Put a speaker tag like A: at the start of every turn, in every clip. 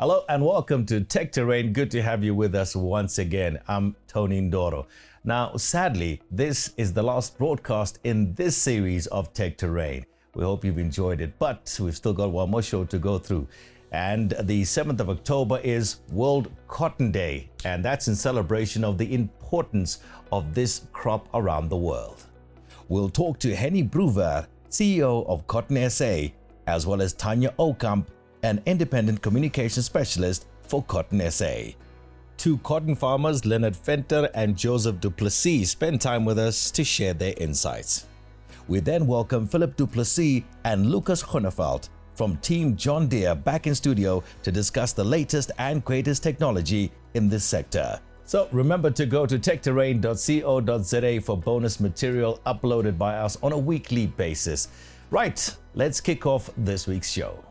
A: Hello and welcome to Tech Terrain. Good to have you with us once again. I'm Tony Ndoro. Now, sadly, this is the last broadcast in this series of Tech Terrain. We hope you've enjoyed it, but we've still got one more show to go through. And the 7th of October is World Cotton Day, and that's in celebration of the importance of this crop around the world. We'll talk to Henny Brewer, CEO of Cotton SA, as well as Tanya Okamp, an independent communication specialist for Cotton SA. Two cotton farmers, Leonard Venter and Joseph Du Plessis, spend time with us to share their insights. We then welcome Philip Du Plessis and Lucas Groeneveld from Team John Deere back in studio to discuss the latest and greatest technology in this sector. So remember to go to techterrain.co.za for bonus material uploaded by us on a weekly basis. Right, let's kick off this week's show.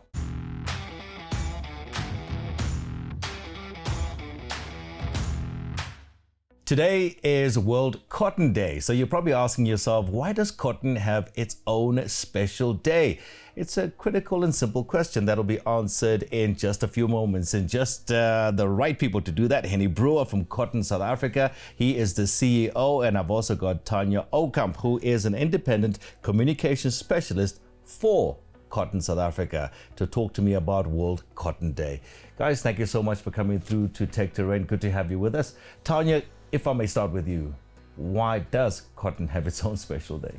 A: Today is World Cotton Day, so you're probably asking yourself, why does cotton have its own special day? It's a critical and simple question that'll be answered in just a few moments. And just the right people to do that, Henny Brewer from Cotton South Africa. He is the CEO, and I've also got Tanya Okamp, who is an independent communication specialist for Cotton South Africa, to talk to me about World Cotton Day. Guys, thank you so much for coming through to Tech Terrain. Good to have you with us. Tanya, if I may start with you, why does cotton have its own special day?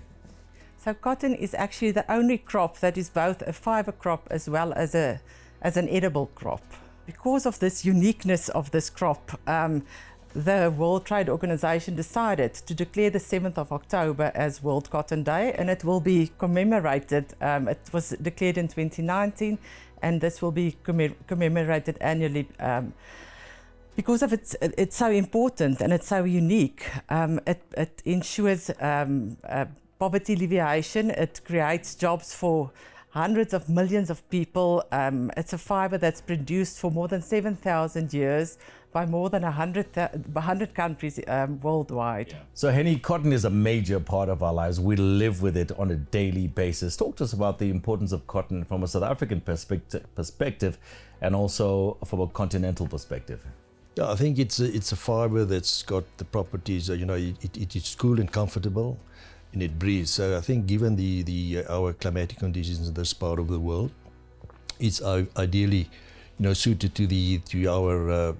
B: So cotton is actually the only crop that is both a fibre crop as well as an edible crop. Because of this uniqueness of this crop, the World Trade Organization decided to declare the 7th of October as World Cotton Day, and it will be commemorated. It was declared in 2019, and this will be commemorated annually. Because of it's so important and it's so unique. It ensures poverty alleviation. It creates jobs for hundreds of millions of people. It's a fibre that's produced for more than 7,000 years by more than 100 countries worldwide.
A: Yeah. So Henny, cotton is a major part of our lives. We live with it on a daily basis. Talk to us about the importance of cotton from a South African perspective and also from a continental perspective.
C: Yeah, I think it's a fibre that's got the properties, it is cool and comfortable and it breathes. So I think given our climatic conditions in this part of the world, it's ideally suited to our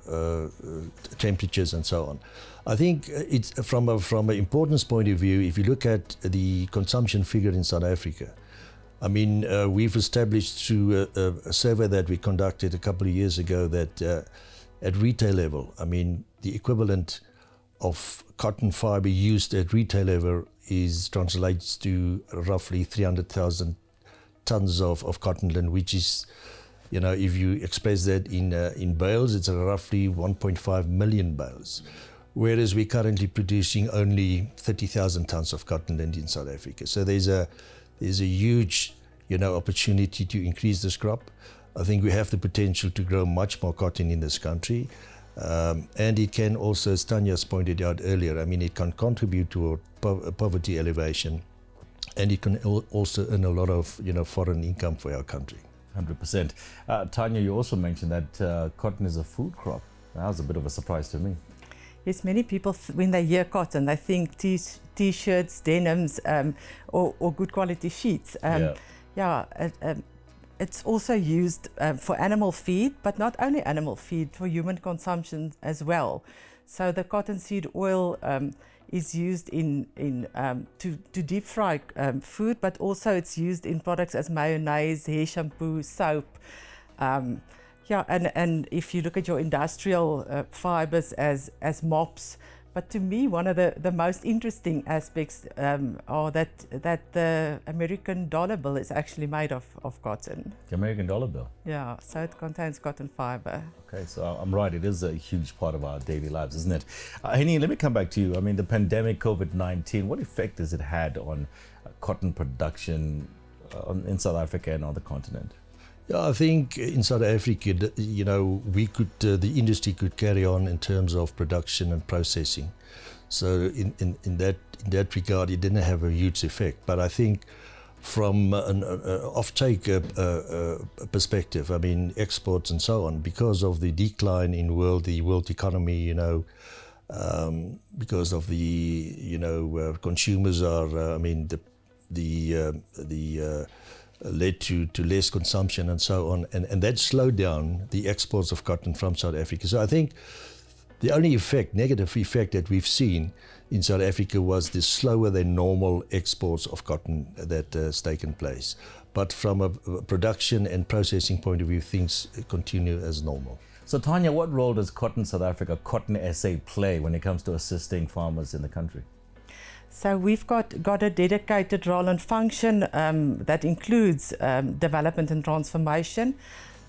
C: temperatures and so on. I think it's from an importance point of view, if you look at the consumption figure in South Africa, I mean, we've established through a survey that we conducted a couple of years ago that at retail level, I mean, the equivalent of cotton fibre used at retail level translates to roughly 300,000 tons of cotton lint, which is, if you express that in bales, it's roughly 1.5 million bales. Whereas we're currently producing only 30,000 tons of cotton lint in South Africa. So there's a huge, opportunity to increase this crop. I think we have the potential to grow much more cotton in this country. And it can also, as Tanya's pointed out earlier, I mean, it can contribute to poverty alleviation, and it can also earn a lot of, foreign income for our country.
A: 100%. Tanya, you also mentioned that cotton is a food crop. That was a bit of a surprise to me.
B: Yes, many people, when they hear cotton, they think t-shirts, denims, or good quality sheets. It's also used for animal feed, but not only animal feed, for human consumption as well. So the cottonseed oil is used to deep fry food, but also it's used in products as mayonnaise, hair shampoo, soap. And if you look at your industrial fibres as mops. But to me, one of the most interesting aspects are that the American dollar bill is actually made of cotton.
A: The American dollar bill?
B: Yeah, so it contains cotton fibre.
A: Okay, so I'm right, it is a huge part of our daily lives, isn't it? Henny, let me come back to you. I mean, the pandemic, COVID-19, what effect has it had on cotton production in South Africa and on the continent?
C: Yeah, I think in South Africa, the industry could carry on in terms of production and processing. So in that regard, it didn't have a huge effect. But I think from an off-take perspective, I mean exports and so on, because of the decline in the world economy, you know, because of the, you know, consumers are, I mean, led to less consumption and so on, and that slowed down the exports of cotton from South Africa. So I think the only negative effect that we've seen in South Africa was the slower than normal exports of cotton that has taken place. But from a production and processing point of view, things continue as normal.
A: So Tanya, what role does Cotton South Africa, Cotton SA play when it comes to assisting farmers in the country?
B: So we've got a dedicated role and function that includes development and transformation.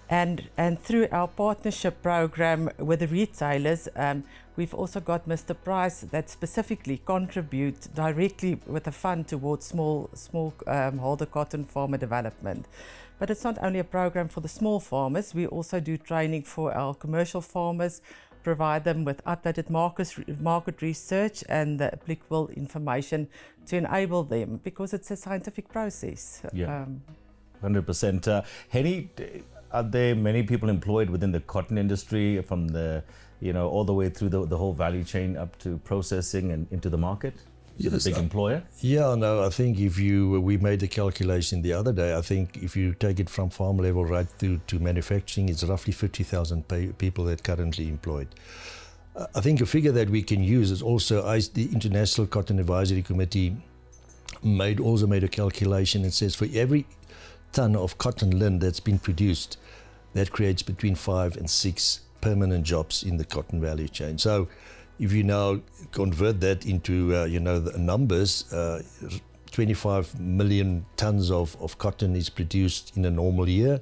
B: And through our partnership program with the retailers, we've also got Mr. Price that specifically contribute directly with a fund towards small holder cotton farmer development. But it's not only a program for the small farmers, we also do training for our commercial farmers, provide them with updated market research and the applicable information to enable them, because it's a scientific process.
A: Yeah, 100%. Henny, are there many people employed within the cotton industry, from the, you know, all the way through the whole value chain up to processing and into the market? Is it a big employer? Yeah,
C: no, I think we made the calculation the other day. I think if you take it from farm level right through to manufacturing, it's roughly 50,000 people that are currently employed. I think a figure that we can use is also the International Cotton Advisory Committee also made a calculation and says for every ton of cotton lint that's been produced, that creates between 5 and 6 permanent jobs in the cotton value chain. So if you now convert that into you know, the numbers, 25 million tons of cotton is produced in a normal year,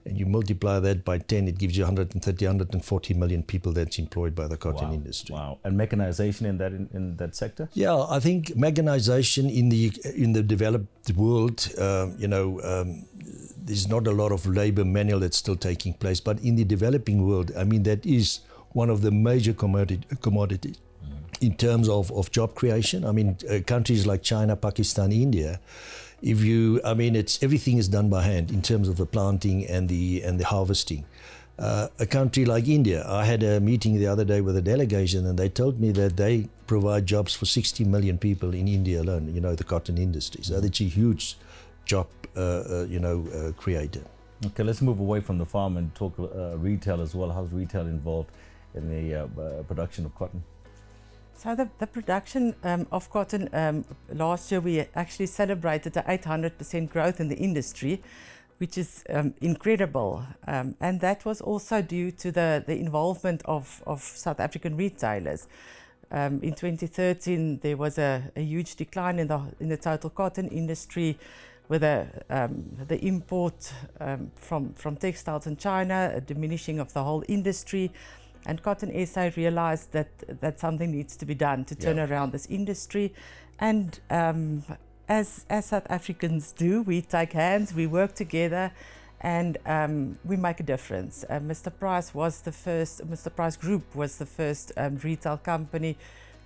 C: and you multiply that by 10, it gives you 140 million people that's employed by the cotton industry.
A: Wow. And mechanization in that sector?
C: Yeah, I think mechanization in the developed world, you know, there's not a lot of labor manual that's still taking place, but in the developing world, I mean, that is one of the major commodities in terms of job creation. I mean, countries like China, Pakistan, India, everything is done by hand in terms of the planting and the harvesting. A country like India, I had a meeting the other day with a delegation, and they told me that they provide jobs for 60 million people in India alone, you know, the cotton industry. So that's a huge job, creator.
A: Okay, let's move away from the farm and talk retail as well. How's retail involved in the production of cotton?
B: So the production of cotton, last year we actually celebrated the 800% growth in the industry, which is incredible. And that was also due to the involvement of South African retailers. In 2013, there was a huge decline in the total cotton industry, with the import from textiles in China, a diminishing of the whole industry. And Cotton SA realized that something needs to be done to turn around this industry. And as South Africans do, we take hands, we work together, and we make a difference. Mr. Price Group was the first retail company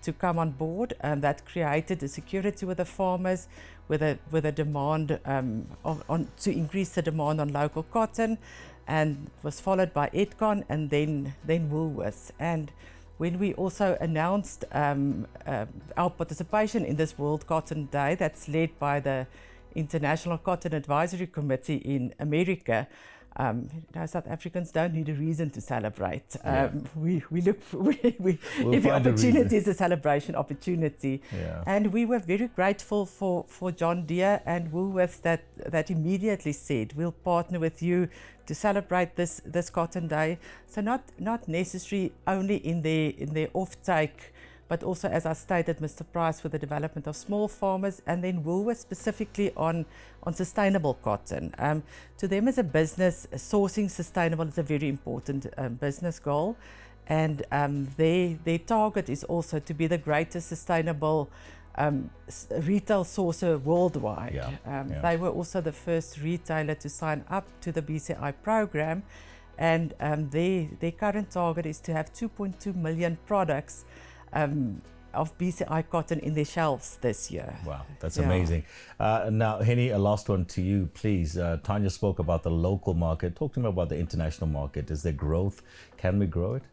B: to come on board, and that created a security with the farmers, with a demand to increase the demand on local cotton, and was followed by Edcon and then Woolworths. And when we also announced our participation in this World Cotton Day, that's led by the International Cotton Advisory Committee in America, South Africans don't need a reason to celebrate. We look for every opportunity is a celebration opportunity. And we were very grateful for John Deere and Woolworths that immediately said, we'll partner with you to celebrate this Cotton Day. So not necessarily only in their off-take, but also, as I stated, Mr. Price, with the development of small farmers, and then Woolworths specifically on sustainable cotton. To them as a business, sourcing sustainable is a very important business goal, and their target is also to be the greatest sustainable retail sourcer worldwide. They were also the first retailer to sign up to the BCI program, and their current target is to have 2.2 million products of BCI cotton in their shelves this year.
A: Wow, that's
B: Yeah.
A: amazing. Now, Henny, a last one to you, please. Tanya spoke about the local market. Talk to me about the international market. Is there growth? Can we grow it?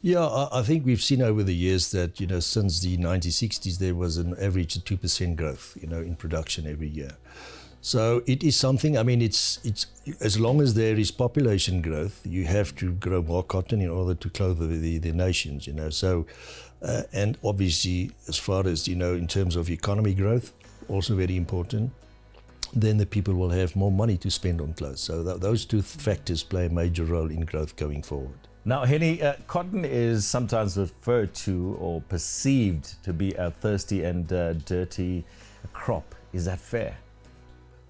C: Yeah, I think we've seen over the years that, since the 1960s, there was an average of 2% growth, in production every year. So it is something, it's as long as there is population growth, you have to grow more cotton in order to clothe the nations, So, and obviously, as far as, in terms of economy growth, also very important, then the people will have more money to spend on clothes. So those two factors play a major role in growth going forward.
A: Now, Henny, cotton is sometimes referred to or perceived to be a thirsty and dirty crop. Is that fair?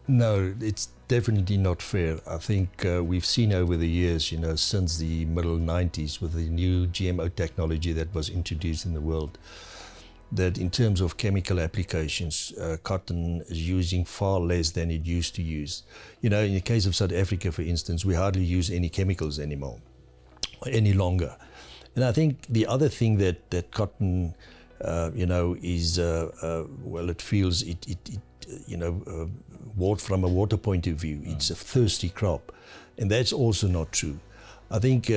C: No, it's definitely not fair. I think we've seen over the years, since the middle 90s with the new GMO technology that was introduced in the world, that in terms of chemical applications, cotton is using far less than it used to use. In the case of South Africa, for instance, we hardly use any chemicals anymore, any longer. And I think the other thing that cotton, is, it feels from a water point of view, it's a thirsty crop. And that's also not true. I think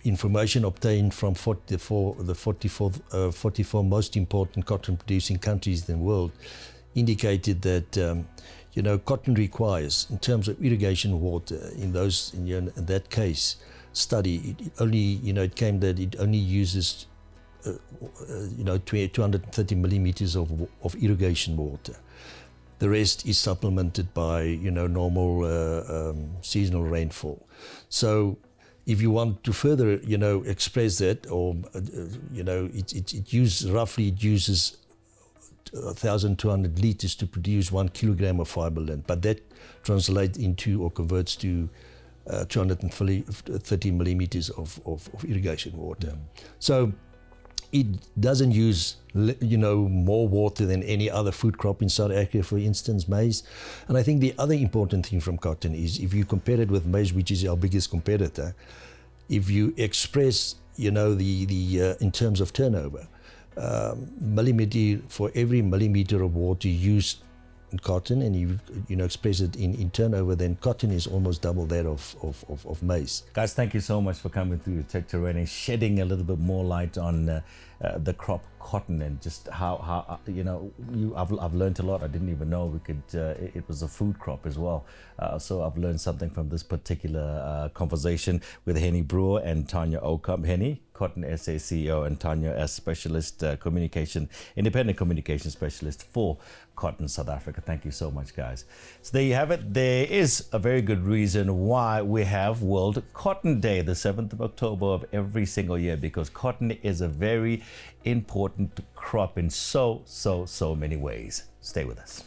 C: information obtained from the 44 most important cotton producing countries in the world indicated that cotton requires, in terms of irrigation water, in that case study, it came that it only uses 230 millimeters of irrigation water. The rest is supplemented by normal seasonal rainfall. So if you want to further express that, or it uses 1,200 liters to produce 1 kilogram of fiber lint, but that translates into or converts to 230 millimeters of irrigation water. So it doesn't use more water than any other food crop in South Africa, for instance, maize. And I think the other important thing from cotton is, if you compare it with maize, which is our biggest competitor, if you express the in terms of turnover, for every millimeter of water used in cotton, and you express it in turnover, then cotton is almost double that of maize.
A: Guys, thank you so much for coming through the Tech Terrain and shedding a little bit more light on the crop cotton, and just how I've learned a lot. I didn't even know it was a food crop as well. So I've learned something from this particular conversation with Henny Brewer and Tanya Okamp. Henny, Cotton SA CEO, and Tanya as specialist independent communication specialist for Cotton South Africa. Thank you so much, guys. So there you have it. There is a very good reason why we have World Cotton Day, the 7th of October of every single year, because cotton is a very important crop in so many ways. Stay with us.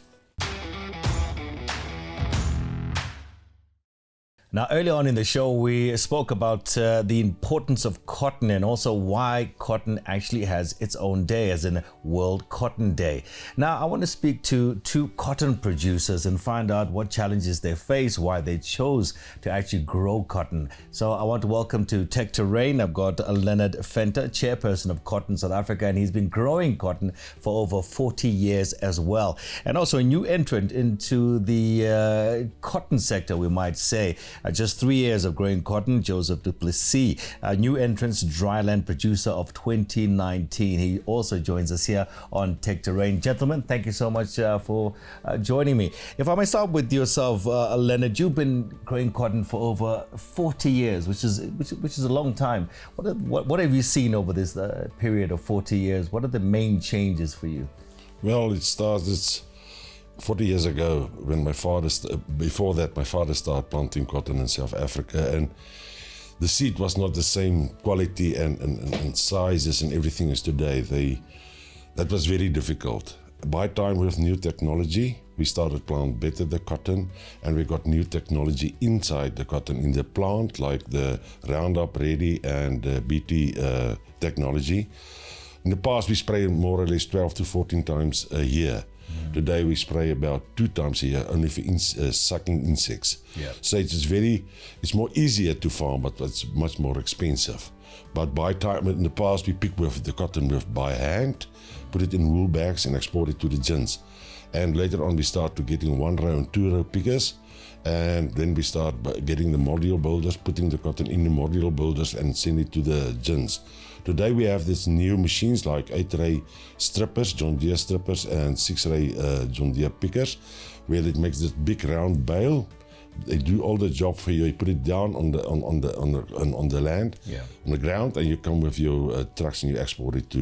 A: Now, earlier on in the show, we spoke about the importance of cotton, and also why cotton actually has its own day, as in World Cotton Day. Now, I want to speak to two cotton producers and find out what challenges they face, why they chose to actually grow cotton. So I want to welcome to Tech Terrain, I've got Leonard Venter, chairperson of Cotton South Africa, and he's been growing cotton for over 40 years as well. And also a new entrant into the cotton sector, we might say. Just 3 years of growing cotton, Joseph Du Plessis, a new entrance dryland producer of 2019. He also joins us here on Tech Terrain. Gentlemen, thank you so much for joining me. If I may start with yourself, Leonard, you've been growing cotton for over 40 years, which is a long time. What have you seen over this period of 40 years? What are the main changes for you?
D: Well, it started 40 years ago when my father started planting cotton in South Africa, and the seed was not the same quality and sizes and everything as today. That was very difficult. By time with new technology, we started plant better the cotton, and we got new technology inside the cotton in the plant, like the Roundup Ready and BT technology. In the past, we spray more or less 12 to 14 times a year. Today, we spray about 2 times a year, only for sucking insects.
A: Yeah.
D: So it's more easier to farm, but it's much more expensive. But by time, in the past, we pick with the cotton by hand, put it in wool bags and export it to the gins. And later on, we start to getting 1-row and 2-row pickers. And then we start getting the module builders, putting the cotton in the module builders and send it to the gins. Today we have these new machines like 8-ray strippers, John Deere strippers, and 6-ray John Deere pickers, where it makes this big round bale. They do all the job for you. You put it down on the land, on the ground, and you come with your trucks and you export it to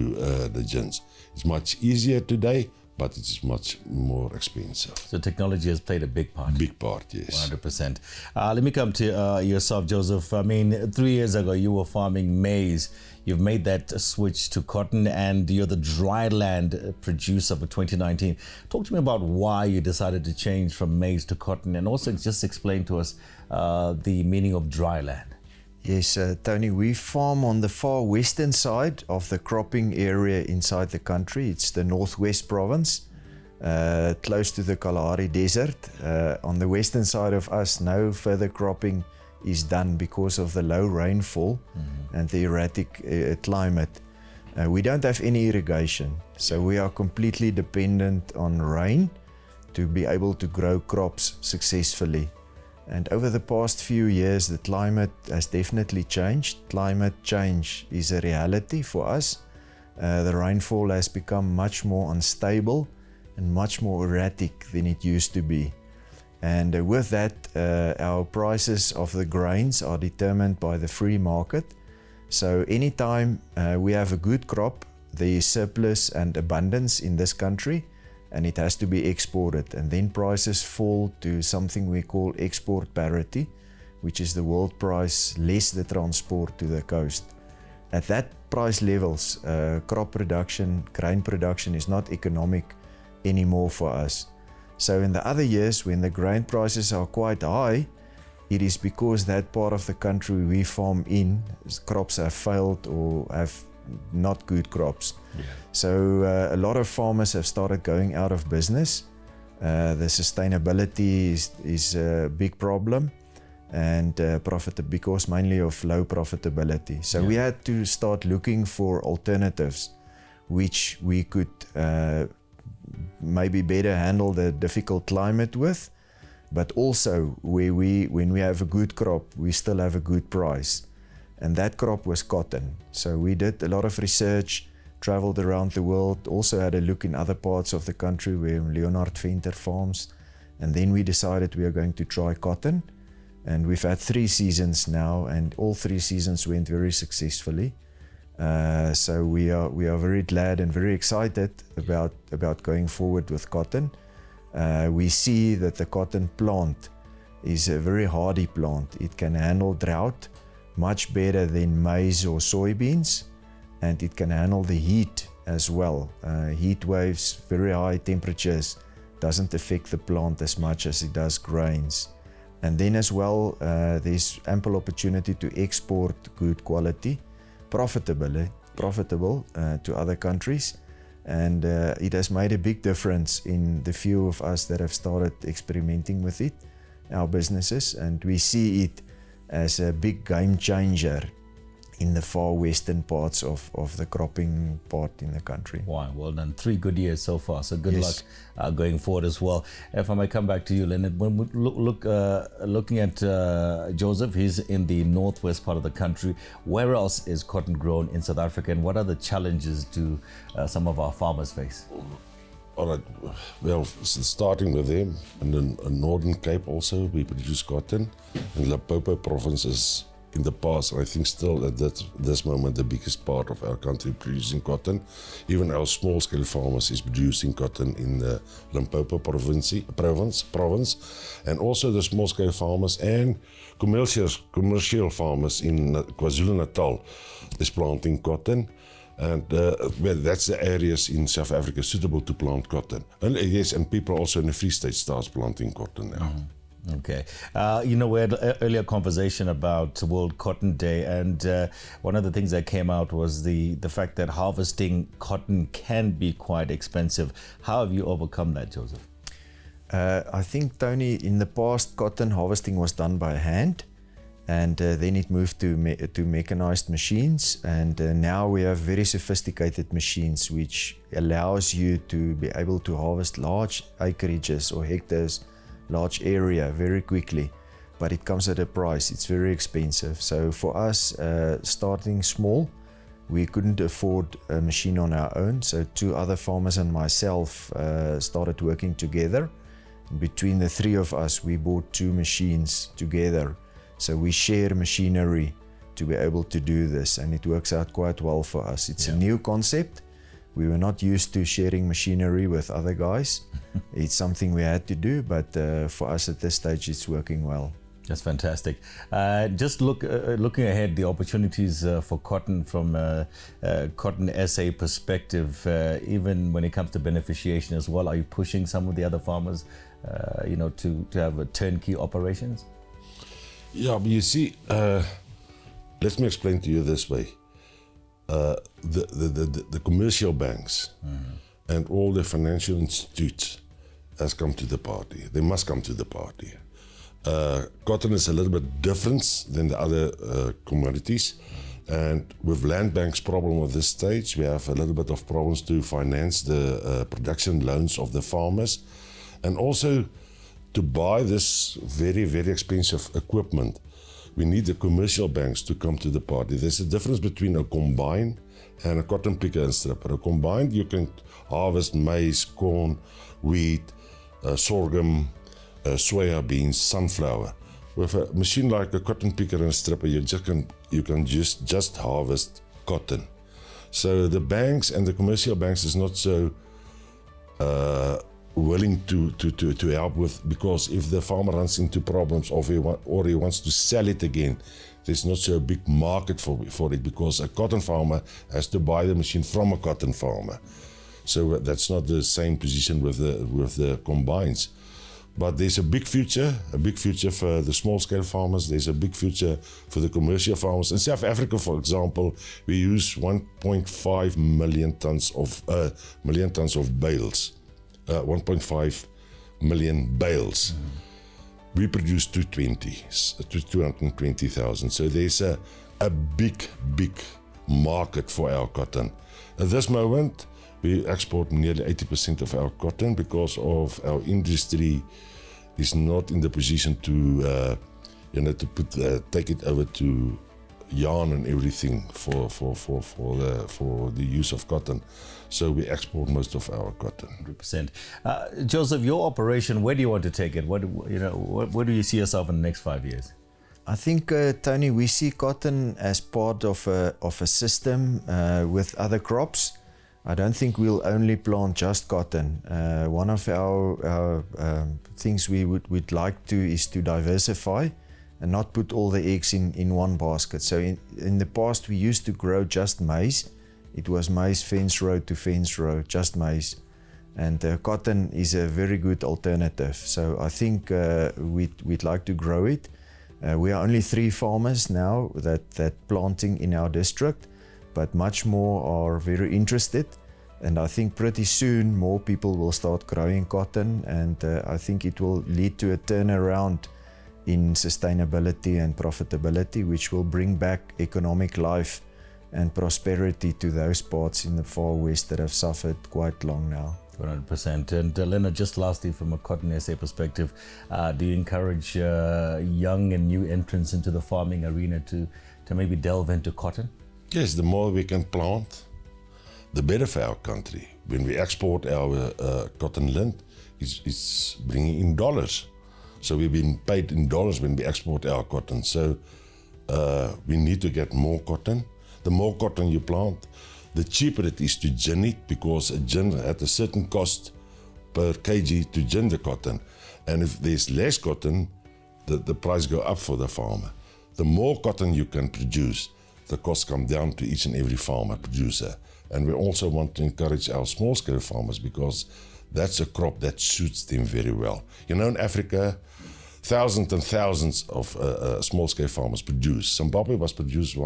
D: the gins. It's much easier today, but it's much more expensive.
A: So technology has played a big part.
D: Big part, yes.
A: 100%. Let me come to yourself, Joseph. I mean, 3 years ago, you were farming maize. You've made that switch to cotton, and you're the dry land producer for 2019. Talk to me about why you decided to change from maize to cotton, and also just explain to us the meaning of dry land.
E: Yes, Tony, we farm on the far western side of the cropping area inside the country. It's the Northwest Province, close to the Kalahari Desert. On the western side of us, no further cropping is done because of the low rainfall and the erratic climate. We don't have any irrigation, so we are completely dependent on rain to be able to grow crops successfully. And over the past few years, the climate has definitely changed. Climate change is a reality for us. The rainfall has become much more unstable and much more erratic than it used to be. And with that, our prices of the grains are determined by the free market. So anytime we have a good crop, there is surplus and abundance in this country, and it has to be exported. And then prices fall to something we call export parity, which is the world price less the transport to the coast. At that price levels, crop production, grain production is not economic anymore for us. So in the other years, when the grain prices are quite high, it is because that part of the country we farm in, crops have failed or have not good crops. So a lot of farmers have started going out of business. The sustainability is a big problem, and because mainly of low profitability. So we had to start looking for alternatives which we could maybe better handle the difficult climate with, but also when we have a good crop, we still have a good price. And that crop was cotton. So we did a lot of research, traveled around the world, also had a look in other parts of the country where Leonard Venter farms. And then we decided we are going to try cotton. And we've had 3 seasons now, and all 3 seasons went very successfully. So we are very glad and very excited about going forward with cotton. We see that the cotton plant is a very hardy plant. It can handle drought much better than maize or soybeans, and it can handle the heat as well. Heat waves, very high temperatures, doesn't affect the plant as much as it does grains. And then as well, there's ample opportunity to export good quality, profitable to other countries. And it has made a big difference in the few of us that have started experimenting with it, our businesses, and we see it as a big game changer in the far western parts of the cropping part in the country.
A: Wow, well done. 3 good years so far, so good luck going forward as well. If I may come back to you, Leonard, when we looking at Joseph, he's in the northwest part of the country. Where else is cotton grown in South Africa, and what other challenges do some of our farmers face?
D: All right, well, starting with them, in the Northern Cape also, we produce cotton. In Limpopo province is in the past, I think still at this moment, the biggest part of our country producing cotton. Even our small-scale farmers is producing cotton in the Limpopo province, and also the small-scale farmers and commercial farmers in KwaZulu-Natal is planting cotton. And well, that's the areas in South Africa suitable to plant cotton. And yes, and people also in the Free State starts planting cotton now.
A: Okay. We had an earlier conversation about World Cotton Day, and one of the things that came out was the fact that harvesting cotton can be quite expensive. How have you overcome that, Joseph?
E: I think, Tony, in the past, cotton harvesting was done by hand, and then it moved to mechanized machines, and now we have very sophisticated machines which allows you to be able to harvest large acreages or hectares, large area very quickly, but it comes at a price. It's very expensive. So for us, starting small, we couldn't afford a machine on our own, so 2 other farmers and myself started working together. Between the 3 of us, we bought 2 machines together, so we share machinery to be able to do this, and it works out quite well for us. It's a new concept. We were not used to sharing machinery with other guys. It's something we had to do, but for us at this stage, it's working well.
A: That's fantastic. Just looking ahead, the opportunities for cotton from a Cotton SA perspective, even when it comes to beneficiation as well, are you pushing some of the other farmers, to have a turnkey operations?
D: Yeah, but you see, let me explain to you this way. The commercial banks and all the financial institutes has come to the party. They must come to the party. Cotton is a little bit different than the other commodities, and with land banks problem at this stage, we have a little bit of problems to finance the production loans of the farmers, and also to buy this very, very expensive equipment. We need the commercial banks to come to the party. There's a difference between a combine and a cotton picker and stripper. A combine, you can harvest maize, corn, wheat, sorghum, soya beans, sunflower. With a machine like a cotton picker and stripper, you can just harvest cotton. So the banks and the commercial banks is not so willing to help with, because if the farmer runs into problems or he wants to sell it again, there's not so a big market for it, because a cotton farmer has to buy the machine from a cotton farmer. So that's not the same position with the combines. But there's a big future for the small-scale farmers. There's a big future for the commercial farmers. In South Africa, for example, we use 1.5 million tons of bales. 1.5 million bales. We produce 220,000. So there's a big market for our cotton. At this moment, we export nearly 80% of our cotton because of our industry is not in the position to take it over to yarn and everything for the use of cotton. So we export most of our cotton.
A: 100%. Joseph, your operation, where do you want to take it? Where do you see yourself in the next 5 years?
E: I think, Tony, we see cotton as part of a system with other crops. I don't think we'll only plant just cotton. One of our things we'd like to is to diversify and not put all the eggs in one basket. So in the past, we used to grow just maize. It was maize fence row to fence row, just maize. And cotton is a very good alternative. So I think we'd like to grow it. We are only 3 farmers now that planting in our district, but much more are very interested. And I think pretty soon more people will start growing cotton, and I think it will lead to a turnaround in sustainability and profitability, which will bring back economic life and prosperity to those parts in the far west that have suffered quite long now.
A: 100%. And Leonard, just lastly, from a Cotton SA perspective, do you encourage young and new entrants into the farming arena to maybe delve into cotton?
D: Yes, the more we can plant, the better for our country. When we export our cotton lint, it's bringing in dollars. So we've been paid in dollars when we export our cotton. So we need to get more cotton. The more cotton you plant, the cheaper it is to gin it, because a gin at a certain cost per kg to gin the cotton. And if there's less cotton, the price go up for the farmer. The more cotton you can produce, the costs come down to each and every farmer producer. And we also want to encourage our small-scale farmers, because that's a crop that suits them very well. In Africa, thousands and thousands of small-scale farmers produce. Zimbabwe was produced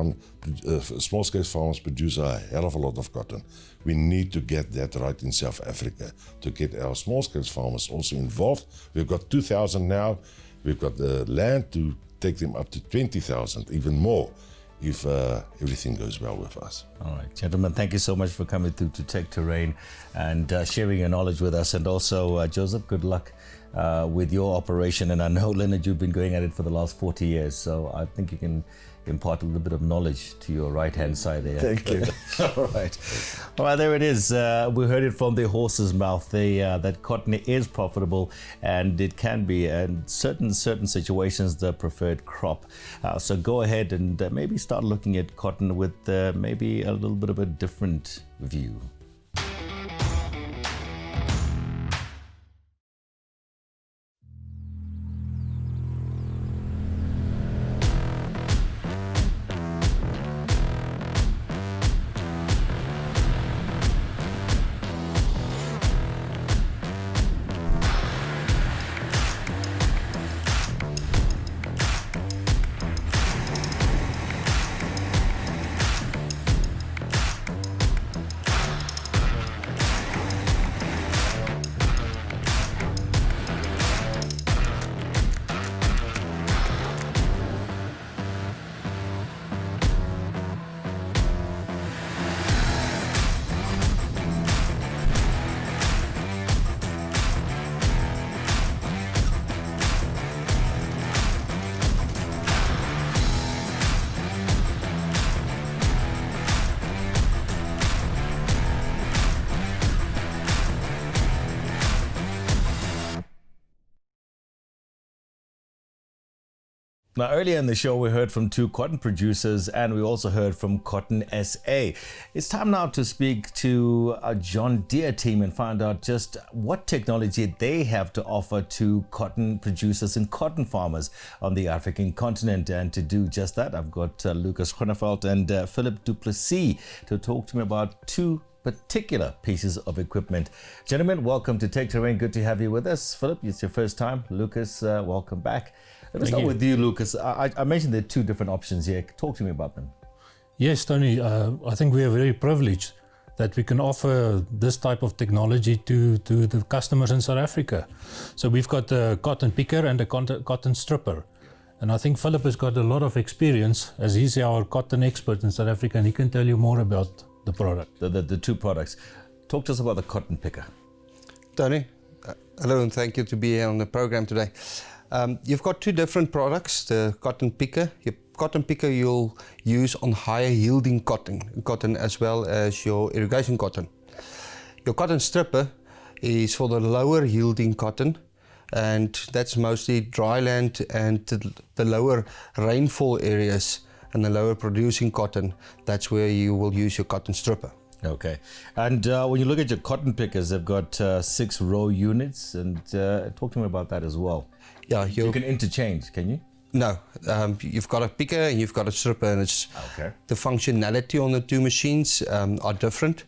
D: small-scale farmers produce a hell of a lot of cotton. We need to get that right in South Africa to get our small-scale farmers also involved. We've got 2,000 now. We've got the land to take them up to 20,000, even more, if everything goes well with us.
A: All right, gentlemen, thank you so much for coming through to Tech Terrain and sharing your knowledge with us. And also, Joseph, good luck with your operation. And I know, Leonard, you've been going at it for the last 40 years, so I think you can impart a little bit of knowledge to your right-hand side there.
C: Thank you.
A: All right, there it is. We heard it from the horse's mouth. That cotton is profitable, and it can be, in certain situations, the preferred crop. So go ahead and maybe start looking at cotton with maybe a little bit of a different view. Now, earlier in the show, we heard from two cotton producers and we also heard from Cotton SA. It's time now to speak to a John Deere team and find out just what technology they have to offer to cotton producers and cotton farmers on the African continent. And to do just that, I've got Lucas Groeneveld and Philip Du Plessis to talk to me about two particular pieces of equipment. Gentlemen, welcome to Tech Terrain. Good to have you with us. Philip, it's your first time. Lucas, welcome back. Let me start with you, Lucas. I mentioned there are two different options here. Talk to me about them.
F: Yes, Tony. I think we are very privileged that we can offer this type of technology to the customers in South Africa. So we've got a cotton picker and a cotton stripper. And I think Philip has got a lot of experience as he's our cotton expert in South Africa, and he can tell you more about the product.
A: The two products. Talk to us about the cotton picker.
G: Tony, hello and thank you to be here on the program today. You've got two different products, the cotton picker. Your cotton picker you'll use on higher yielding cotton as well as your irrigation cotton. Your cotton stripper is for the lower yielding cotton, and that's mostly dry land and the lower rainfall areas and the lower producing cotton. That's where you will use your cotton stripper.
A: Okay. And when you look at your cotton pickers, they've got 6 row units, and talk to me about that as well.
G: Yeah,
A: you can interchange, can you?
G: No, you've got a picker and you've got a stripper, and it's the functionality on the two machines are different.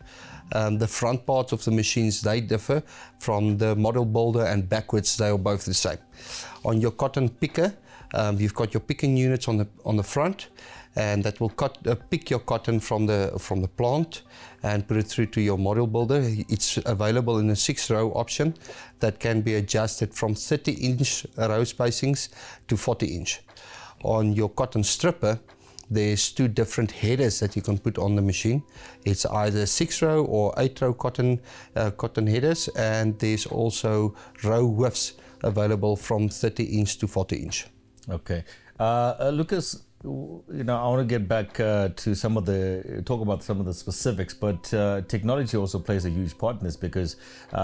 G: The front parts of the machines, they differ from the model builder, and backwards they are both the same. On your cotton picker, you've got your picking units on the front, and that will pick your cotton from the plant and put it through to your model builder. It's available in a 6-row option that can be adjusted from 30-inch row spacings to 40-inch. On your cotton stripper, there's 2 different headers that you can put on the machine. It's either 6-row or 8-row cotton headers, and there's also row widths available from 30-inch to 40-inch.
A: Okay. Lucas, I want to get back to talk about some of the specifics, but technology also plays a huge part in this, because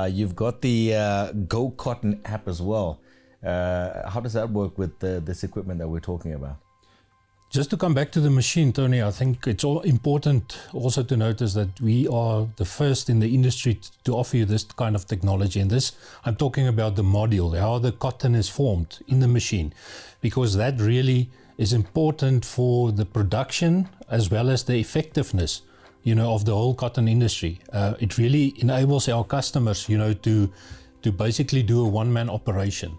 A: you've got the Go Cotton app as well. How does that work with this equipment that we're talking about?
F: Just to come back to the machine, Tony, I think it's all important also to notice that we are the first in the industry to offer you this kind of technology. And this, I'm talking about the module, how the cotton is formed in the machine, because that really is important for the production as well as the effectiveness, of the whole cotton industry. It really enables our customers, to to basically do a one-man operation.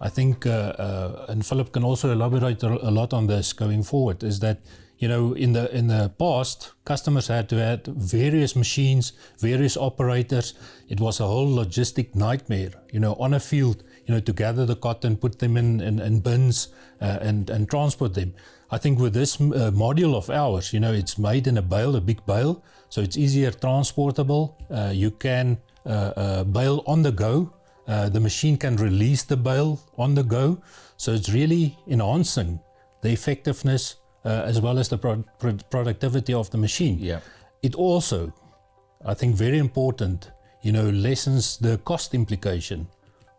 F: I think, and Philip can also elaborate a lot on this going forward, is that, you know, in the past, customers had to have various machines, various operators. It was a whole logistic nightmare, you know, on a field, you know, to gather the cotton, put them in bins and transport them. I think with this module of ours, you know, it's made in a bale, a big bale, so it's easier transportable. You can bale on the go. The machine can release the bale on the go. So it's really enhancing the effectiveness as well as the productivity of the machine.
A: Yeah.
F: It also, I think very important, you know, lessens the cost implication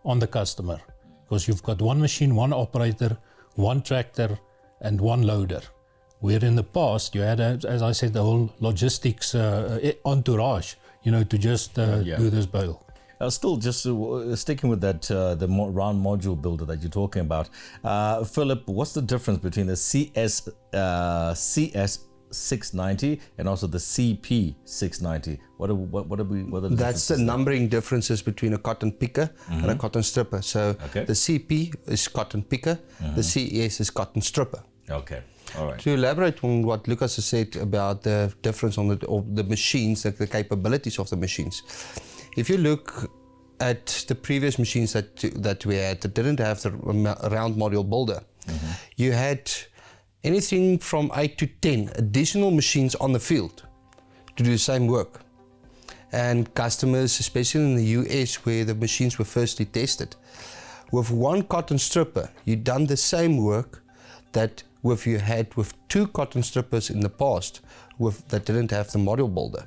F: on the customer, because you've got one machine, one operator, one tractor and one loader. Where in the past you had, as I said, the whole logistics entourage, you know, to just do this bale.
A: Still, just sticking with that, the round module builder that you're talking about, Philip, what's the difference between the CS 690 and also the CP 690? What are the
G: That's the numbering differences between a cotton picker and a cotton stripper. So the CP is cotton picker, the CES is cotton stripper.
A: Okay, all right.
G: To elaborate on what Lucas has said about the difference on the machines, like the capabilities of the machines. If you look at the previous machines that we had that didn't have the round module builder, you had anything from 8 to 10 additional machines on the field to do the same work. And customers, especially in the US where the machines were firstly tested, with one cotton stripper, you done the same work that you had with two cotton strippers in the past that didn't have the module builder.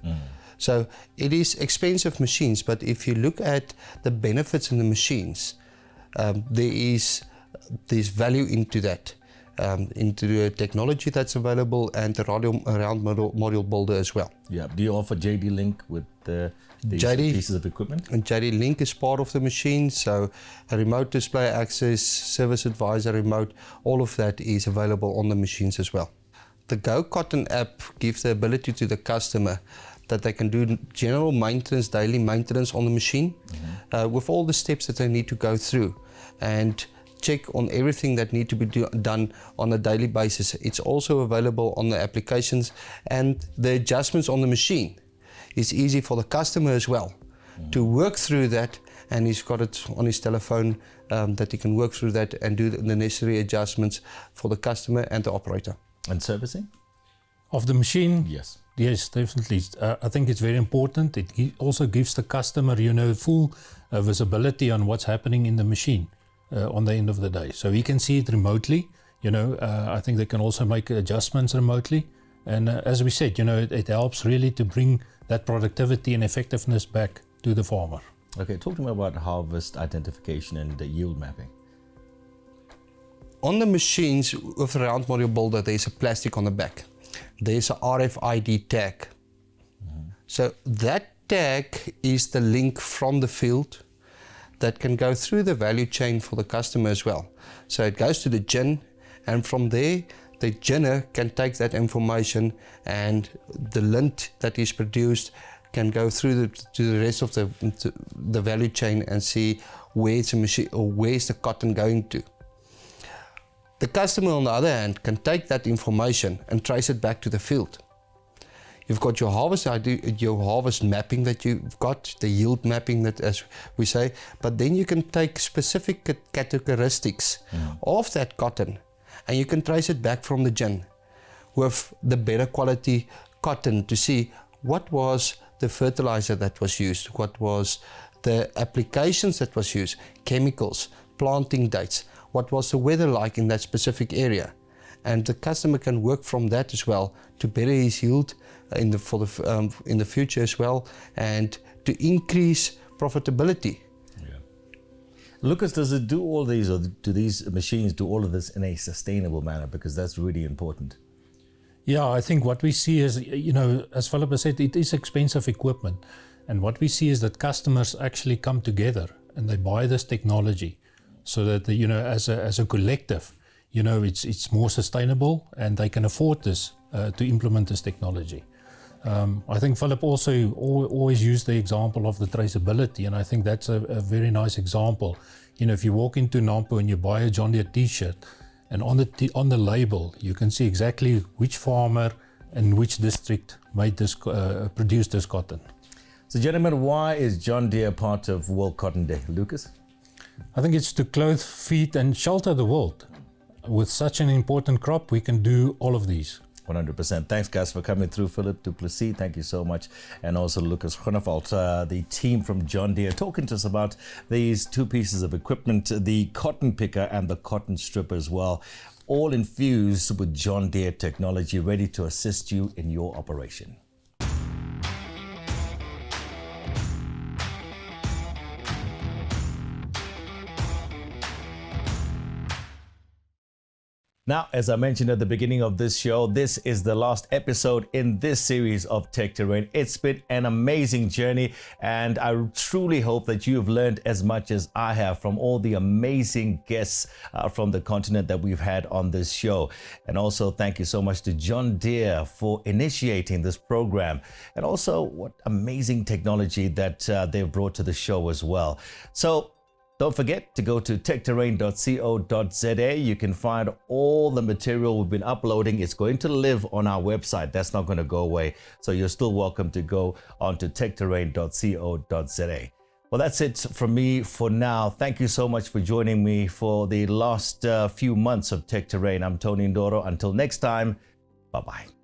G: So it is expensive machines, but if you look at the benefits in the machines, there's value into that, into the technology that's available and the round module builder as well.
A: Yeah. Do you offer JD Link with these pieces of equipment?
G: And JD Link is part of the machine, so a remote display access, service advisor remote, all of that is available on the machines as well. The Go Cotton app gives the ability to the customer that they can do general maintenance, daily maintenance on the machine with all the steps that they need to go through and check on everything that need to be done on a daily basis. It's also available on the applications, and the adjustments on the machine is easy for the customer as well to work through that, and he's got it on his telephone that he can work through that and do the necessary adjustments for the customer and the operator.
A: And servicing?
F: Of the machine?
A: Yes.
F: Yes, definitely. I think it's very important. It also gives the customer, you know, full visibility on what's happening in the machine on the end of the day. So he can see it remotely. You know, I think they can also make adjustments remotely. And as we said, you know, it helps really to bring that productivity and effectiveness back to the farmer.
A: Okay, talk to me about harvest identification and the yield mapping.
G: On the machines with the round module builder, there's a plastic on the back. There's a RFID tag. So that tag is the link from the field that can go through the value chain for the customer as well. So it goes to the gin, and from there, the ginner can take that information, and the lint that is produced can go through to the rest of the value chain and see where's the machine or where's the cotton going to. The customer, on the other hand, can take that information and trace it back to the field. You've got your harvest ID, your harvest mapping that you've got, the yield mapping that, as we say, but then you can take specific characteristics of that cotton and you can trace it back from the gin with the better quality cotton to see what was the fertilizer that was used, what was the applications that was used, chemicals, planting dates, what was the weather like in that specific area. And the customer can work from that as well to better his yield in the future as well, and to increase profitability.
A: Yeah. Lucas, does it do all these, or do these machines do all of this in a sustainable manner? Because that's really important.
F: Yeah, I think what we see is, you know, as Philip has said, it is expensive equipment. And what we see is that customers actually come together and they buy this technology so that, you know, as a collective, you know, it's more sustainable and they can afford this to implement this technology. I think Philip also always used the example of the traceability, and I think that's a very nice example. You know, if you walk into Nampo and you buy a John Deere t-shirt, and on the label you can see exactly which farmer and which district made this produced this cotton.
A: So, gentlemen, why is John Deere part of World Cotton Day? Lucas?
F: I think it's to clothe, feed, and shelter the world. With such an important crop, we can do all of these.
A: 100%. Thanks, guys, for coming through. Philip du Plessis, thank you so much. And also Lucas Groenewald, the team from John Deere, talking to us about these two pieces of equipment, the cotton picker and the cotton stripper as well, all infused with John Deere technology, ready to assist you in your operation. Now, as I mentioned at the beginning of this show, this is the last episode in this series of Tech Terrain. It's been an amazing journey, and I truly hope that you have learned as much as I have from all the amazing guests from the continent that we've had on this show. And also, thank you so much to John Deere for initiating this program, and also what amazing technology that they've brought to the show as well. So, don't forget to go to techterrain.co.za. You can find all the material we've been uploading. It's going to live on our website. That's not going to go away. So you're still welcome to go onto techterrain.co.za. Well, that's it from me for now. Thank you so much for joining me for the last few months of Tech Terrain. I'm Tony Ndoro. Until next time, bye-bye.